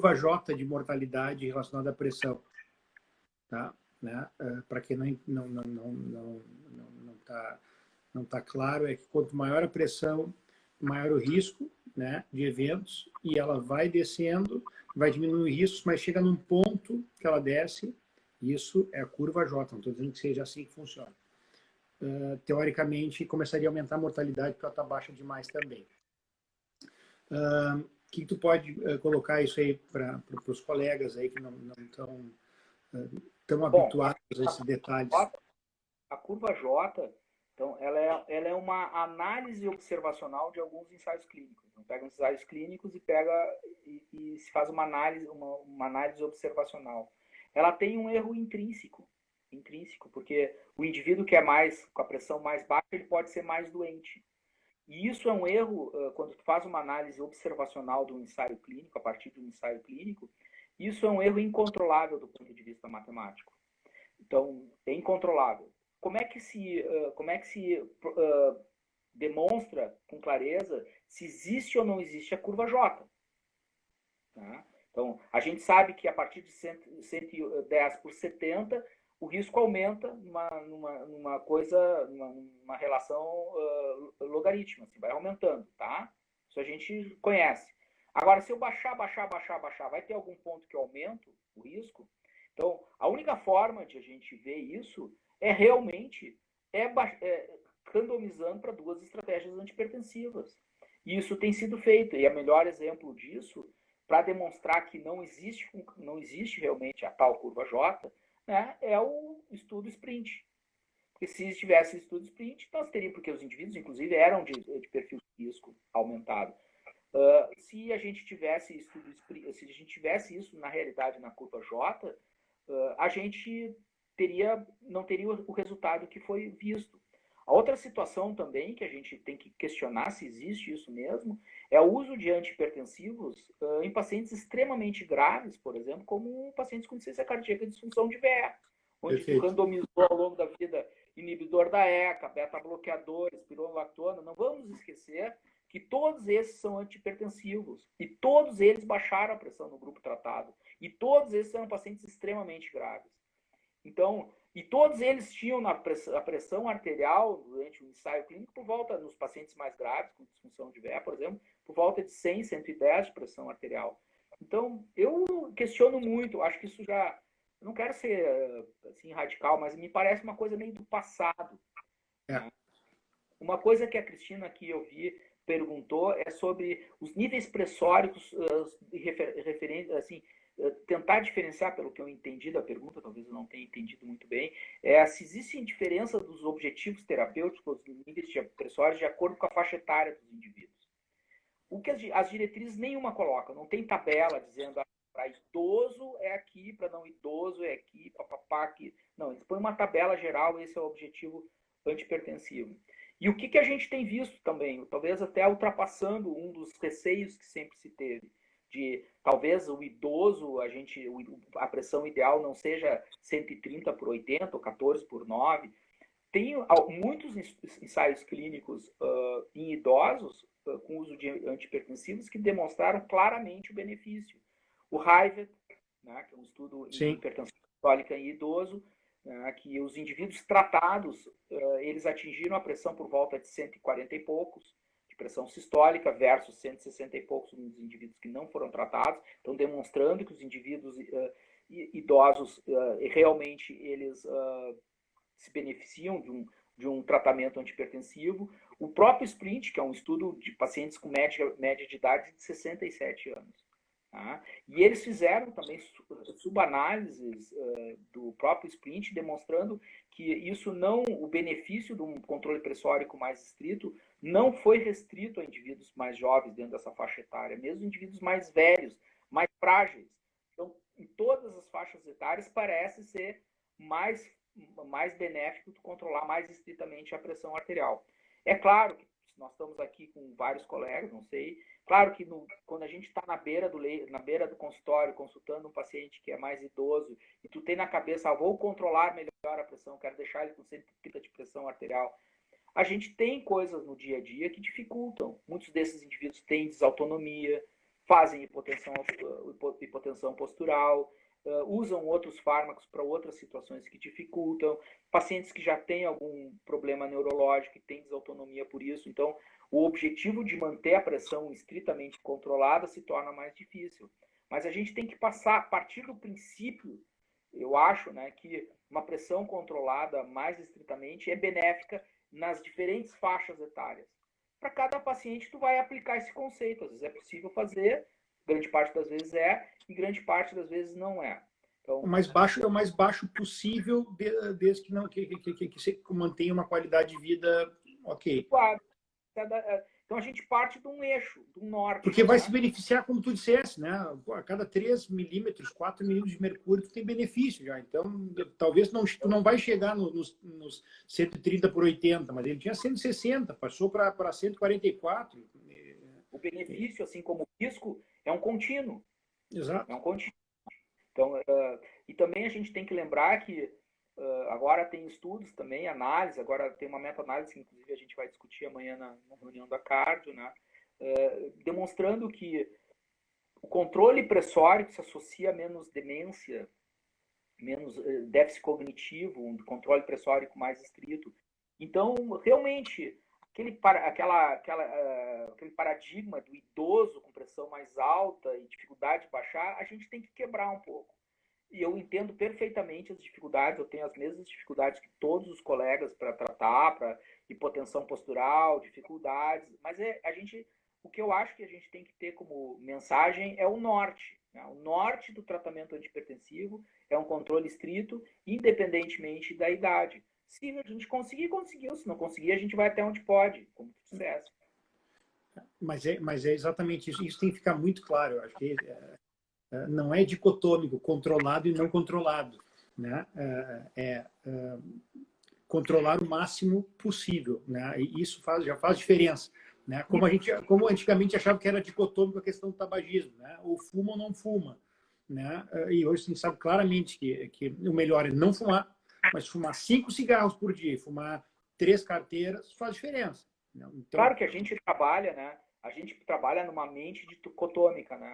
curva J de mortalidade relacionada à pressão, tá? Né? Para quem não tá claro, é que quanto maior a pressão, maior o risco, né, de eventos, e ela vai descendo, vai diminuindo riscos, mas chega num ponto que ela desce, isso é a curva J, não estou dizendo que seja assim que funciona. Teoricamente, começaria a aumentar a mortalidade porque ela está baixa demais também. O que tu pode colocar isso aí para os colegas aí que não estão tão habituados a esses detalhes? A curva J, então, ela é uma análise observacional de alguns ensaios clínicos. Então, pega os ensaios clínicos e se faz uma análise observacional. Ela tem um erro intrínseco, porque o indivíduo que é com a pressão mais baixa, ele pode ser mais doente. E isso é um erro, quando tu faz uma análise observacional do ensaio clínico, a partir do ensaio clínico, isso é um erro incontrolável do ponto de vista matemático. Então, é incontrolável. Como é que se demonstra com clareza se existe ou não existe a curva J? Tá? Então, a gente sabe que a partir de 110 por 70, o risco aumenta numa relação logarítmica, assim, vai aumentando, tá? Isso a gente conhece. Agora, se eu baixar, vai ter algum ponto que eu aumento o risco? Então, a única forma de a gente ver isso é realmente randomizando para duas estratégias antipertensivas. E isso tem sido feito. E o melhor exemplo disso, para demonstrar que não existe realmente a tal curva J, né, é o estudo SPRINT. Porque se tivesse estudo SPRINT, nós teríamos, porque os indivíduos, inclusive, eram de perfil de risco aumentado. Se a gente tivesse isso na realidade na curva J, a gente não teria o resultado que foi visto. A outra situação também que a gente tem que questionar se existe isso mesmo é o uso de antihipertensivos em pacientes extremamente graves, por exemplo, como pacientes com insuficiência cardíaca e disfunção de VE, onde tu randomizou ao longo da vida inibidor da ECA, beta-bloqueadores, spironolactona. Não vamos esquecer que todos esses são antihipertensivos e todos eles baixaram a pressão no grupo tratado e todos esses eram pacientes extremamente graves. Então, e todos eles tinham a pressão arterial durante o ensaio clínico por volta, nos pacientes mais graves, com disfunção de VE, por exemplo, por volta de 100, 110 de pressão arterial. Então, eu questiono muito, acho que isso já, eu não quero ser assim radical, mas me parece uma coisa meio do passado. Né? Uma coisa que a Cristina aqui eu vi perguntou é sobre os níveis pressóricos referentes, assim, tentar diferenciar, pelo que eu entendi da pergunta, talvez eu não tenha entendido muito bem, se existe diferença dos objetivos terapêuticos, dos níveis pressóricos, de acordo com a faixa etária dos indivíduos. O que as diretrizes nenhuma colocam, não tem tabela dizendo para idoso é aqui, para não idoso é aqui, papapá aqui. Não, eles põem uma tabela geral, esse é o objetivo antipertensivo. E o que a gente tem visto também, talvez até ultrapassando um dos receios que sempre se teve, de talvez o idoso, a pressão ideal não seja 130 por 80 ou 14 por 9. Tem muitos ensaios clínicos em idosos com uso de antihipertensivos que demonstraram claramente o benefício. O Rivet, né, que é um estudo em hipertensão sistólica em idoso, que os indivíduos tratados, eles atingiram a pressão por volta de 140 e poucos, de pressão sistólica, versus 160 e poucos nos indivíduos que não foram tratados, então demonstrando que os indivíduos idosos, realmente, eles se beneficiam de um tratamento antihipertensivo. O próprio SPRINT, que é um estudo de pacientes com média de idade de 67 anos. Tá? E eles fizeram também subanálises do próprio SPRINT, demonstrando que o benefício de um controle pressórico mais estrito não foi restrito a indivíduos mais jovens dentro dessa faixa etária, mesmo indivíduos mais velhos, mais frágeis. Então, em todas as faixas etárias, parece ser mais benéfico tu controlar mais estritamente a pressão arterial. É claro que nós estamos aqui com vários colegas, não sei. Claro que quando a gente está na beira do consultório, consultando um paciente que é mais idoso, e tu tem na cabeça, vou controlar melhor a pressão, quero deixar ele com 130 de pressão arterial. A gente tem coisas no dia a dia que dificultam. Muitos desses indivíduos têm desautonomia, fazem hipotensão postural, usam outros fármacos para outras situações que dificultam, pacientes que já têm algum problema neurológico e têm desautonomia por isso. Então, o objetivo de manter a pressão estritamente controlada se torna mais difícil. Mas a gente tem que partir do princípio, eu acho, né, que uma pressão controlada mais estritamente é benéfica nas diferentes faixas etárias. Para cada paciente, tu vai aplicar esse conceito. Às vezes é possível fazer, grande parte das vezes é, e grande parte das vezes não é. Então, o mais baixo é o mais baixo possível, desde que não que se mantenha uma qualidade de vida ok. claro. Então a gente parte de um eixo, de um norte. Porque vai se beneficiar, como tu disseste, né? A cada 3 milímetros, 4 milímetros de mercúrio, tu tem benefício já. Então, talvez tu não vai chegar nos 130 por 80, mas ele tinha 160, passou para 144. O benefício, assim como o risco, é um contínuo. Exato. É um contínuo. Então, e também a gente tem que lembrar que agora tem estudos também, análise, agora tem uma meta-análise que inclusive a gente vai discutir amanhã na reunião da cardio, né? Demonstrando que o controle pressórico se associa a menos demência, menos déficit cognitivo, um controle pressórico mais estrito. Então, realmente, aquele paradigma do idoso com pressão mais alta e dificuldade de baixar, a gente tem que quebrar um pouco. E eu entendo perfeitamente as dificuldades, eu tenho as mesmas dificuldades que todos os colegas para tratar, para hipotensão postural, dificuldades, mas o que eu acho que a gente tem que ter como mensagem é o norte. Né? O norte do tratamento antihipertensivo é um controle estrito, independentemente da idade. Se a gente conseguir, conseguiu. Se não conseguir, a gente vai até onde pode, como tu disseste. Mas é exatamente isso. Isso tem que ficar muito claro. Eu acho que não é dicotômico, controlado e não controlado, né? Controlar o máximo possível, né? E isso já faz diferença, né? Como antigamente achava que era dicotômico a questão do tabagismo, né? Ou fuma ou não fuma, né? E hoje a gente sabe claramente que o melhor é não fumar, mas fumar 5 cigarros por dia, fumar 3 carteiras faz diferença. Né? Então, claro que a gente trabalha, né? A gente trabalha numa mente dicotômica, né,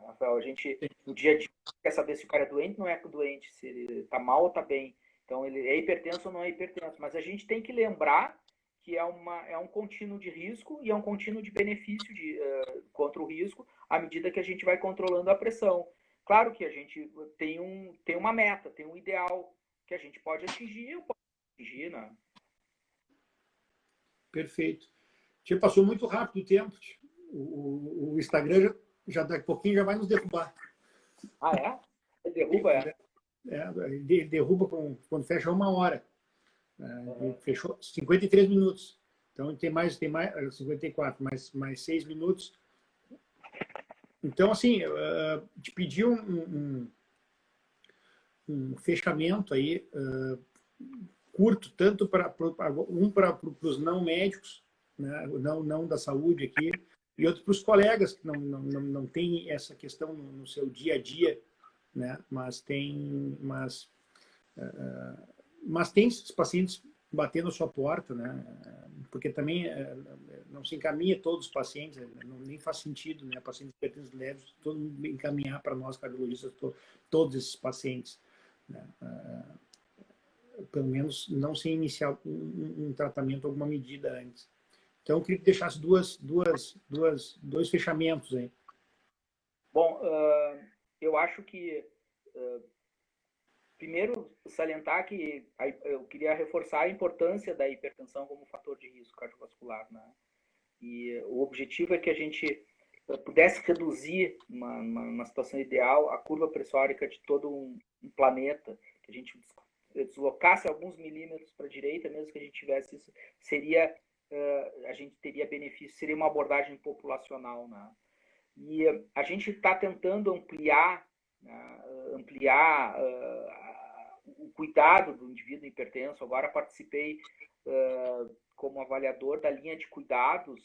Rafael? A gente, no dia a dia, quer saber se o cara é doente ou não é doente, se ele tá mal ou tá bem. Então, ele é hipertenso ou não é hipertenso. Mas a gente tem que lembrar que é um contínuo de risco e é um contínuo de benefício contra o risco à medida que a gente vai controlando a pressão. Claro que a gente tem uma meta, tem um ideal que a gente pode atingir ou pode atingir, né? Perfeito. Tia, passou muito rápido o tempo. O Instagram já daqui a pouquinho já vai nos derrubar. Ah, é? Ele derruba, é? Ele derruba quando fecha 1 hora. Fechou 53 minutos. Então tem mais 54, mais 6 minutos. Então, assim, te pedi um fechamento aí curto, tanto para os não médicos, né, não da saúde aqui, e outro para os colegas que não têm essa questão no seu dia a dia, né, mas tem esses pacientes batendo a sua porta, né, porque também não se encaminha todos os pacientes, nem faz sentido, né, pacientes hipertensos leves, todo mundo encaminhar para nós cardiologistas todos esses pacientes, né, pelo menos não sem iniciar um tratamento, alguma medida antes. Então, eu queria que deixasse dois fechamentos aí. Bom, eu acho que, primeiro, salientar que eu queria reforçar a importância da hipertensão como fator de risco cardiovascular, né? E o objetivo é que a gente pudesse reduzir, uma situação ideal, a curva pressórica de todo um planeta, que a gente deslocasse alguns milímetros para a direita, mesmo que a gente tivesse isso, a gente teria benefício, seria uma abordagem populacional, né? E a gente está tentando ampliar o cuidado do indivíduo hipertenso. Agora participei como avaliador da linha de cuidados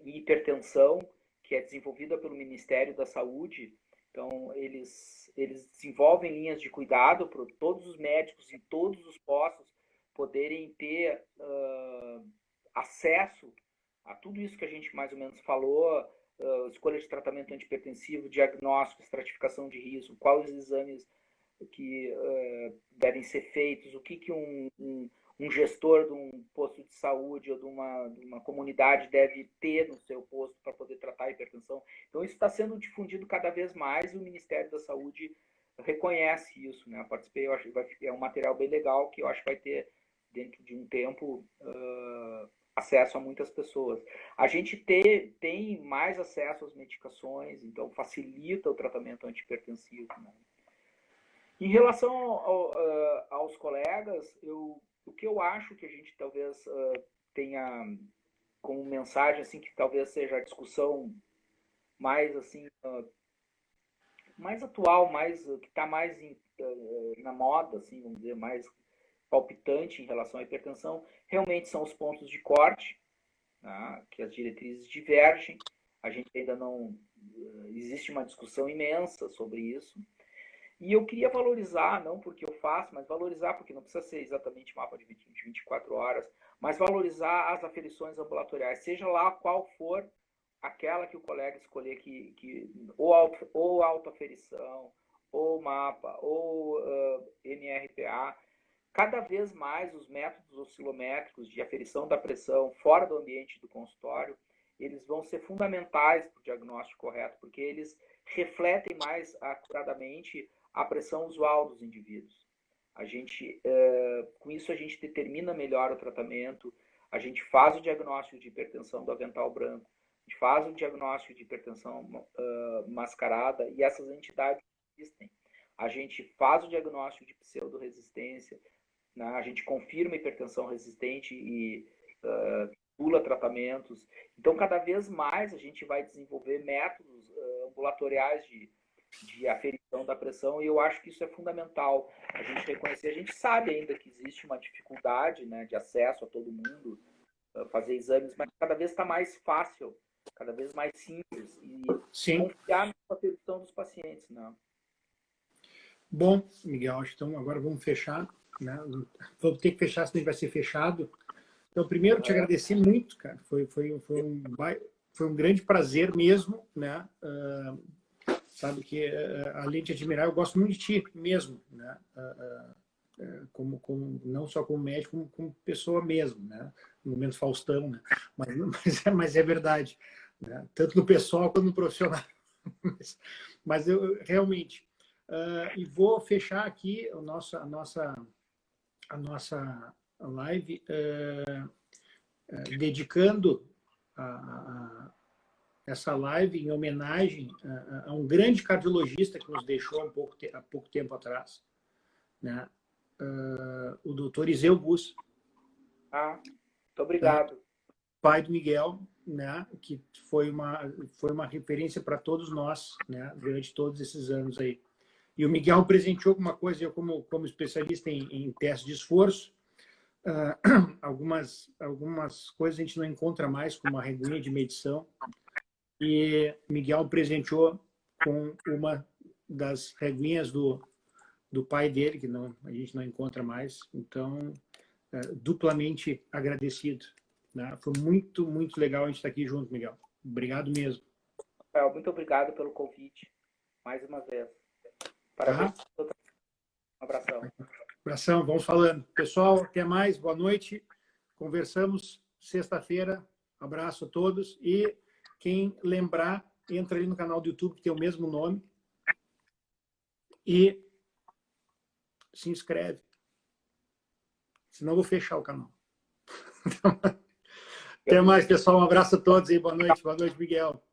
em hipertensão, que é desenvolvida pelo Ministério da Saúde. Então, eles desenvolvem linhas de cuidado para todos os médicos em todos os postos poderem ter acesso a tudo isso que a gente mais ou menos falou, escolha de tratamento antihipertensivo, diagnóstico, estratificação de risco, quais os exames que devem ser feitos, o que um gestor de um posto de saúde ou de uma comunidade deve ter no seu posto para poder tratar a hipertensão. Então, isso está sendo difundido cada vez mais e o Ministério da Saúde reconhece isso, né? Eu participei, eu acho que é um material bem legal que eu acho que vai ter, dentro de um tempo, acesso a muitas pessoas. A gente tem mais acesso às medicações, então facilita o tratamento antihipertensivo, né? Em relação aos colegas, o que eu acho que a gente talvez tenha como mensagem, assim, que talvez seja a discussão mais, assim, mais atual, que está mais na moda, assim, vamos dizer, mais palpitante em relação à hipertensão, realmente são os pontos de corte, né, que as diretrizes divergem. A gente ainda não... Existe uma discussão imensa sobre isso. E eu queria valorizar, não porque eu faço, mas valorizar, porque não precisa ser exatamente mapa de 24 horas, mas valorizar as aferições ambulatoriais, seja lá qual for aquela que o colega escolher, ou autoaferição, ou mapa, ou MRPA. Cada vez mais os métodos oscilométricos de aferição da pressão fora do ambiente do consultório, eles vão ser fundamentais para o diagnóstico correto, porque eles refletem mais acuradamente a pressão usual dos indivíduos. Com isso, a gente determina melhor o tratamento, a gente faz o diagnóstico de hipertensão do avental branco, a gente faz o diagnóstico de hipertensão mascarada, e essas entidades existem. A gente faz o diagnóstico de pseudo-resistência, né? A gente confirma a hipertensão resistente e pula tratamentos. Então, cada vez mais a gente vai desenvolver métodos ambulatoriais de aferição da pressão, e eu acho que isso é fundamental a gente reconhecer. A gente sabe ainda que existe uma dificuldade, né, de acesso a todo mundo, fazer exames, mas cada vez está mais fácil, cada vez mais simples, e Sim. confiar na aferição dos pacientes, né? Bom, Miguel, então agora vamos fechar, né? Vamos ter que fechar, senão a gente vai ser fechado. Então, primeiro, te agradecer muito, cara. Foi um grande prazer mesmo, né? Sabe que, além de admirar, eu gosto muito de ti mesmo, né? Não só como médico, como pessoa mesmo, né? No momento Faustão, né? Mas é verdade, né? Tanto no pessoal quanto no profissional. Mas eu realmente... e vou fechar aqui a nossa live dedicando essa live em homenagem a um grande cardiologista que nos deixou há pouco tempo atrás, né? O doutor Iseu Bus. Muito obrigado. Pai do Miguel, né? Que foi uma referência para todos nós, né? Durante todos esses anos aí. E o Miguel presenteou alguma coisa, eu como especialista em teste de esforço, algumas coisas a gente não encontra mais, como a reguinha de medição. E Miguel presenteou com uma das reguinhas do pai dele, que a gente não encontra mais. Então, duplamente agradecido, né? Foi muito, muito legal a gente estar aqui junto, Miguel. Obrigado mesmo. Rafael, muito obrigado pelo convite, mais uma vez. Parabéns. Um abração. Abração, vamos falando. Pessoal, até mais, boa noite. Conversamos sexta-feira. Abraço a todos. E quem lembrar, entra ali no canal do YouTube, que tem o mesmo nome. E se inscreve. Senão eu vou fechar o canal. Até mais, pessoal. Um abraço a todos e boa noite. Boa noite, Miguel.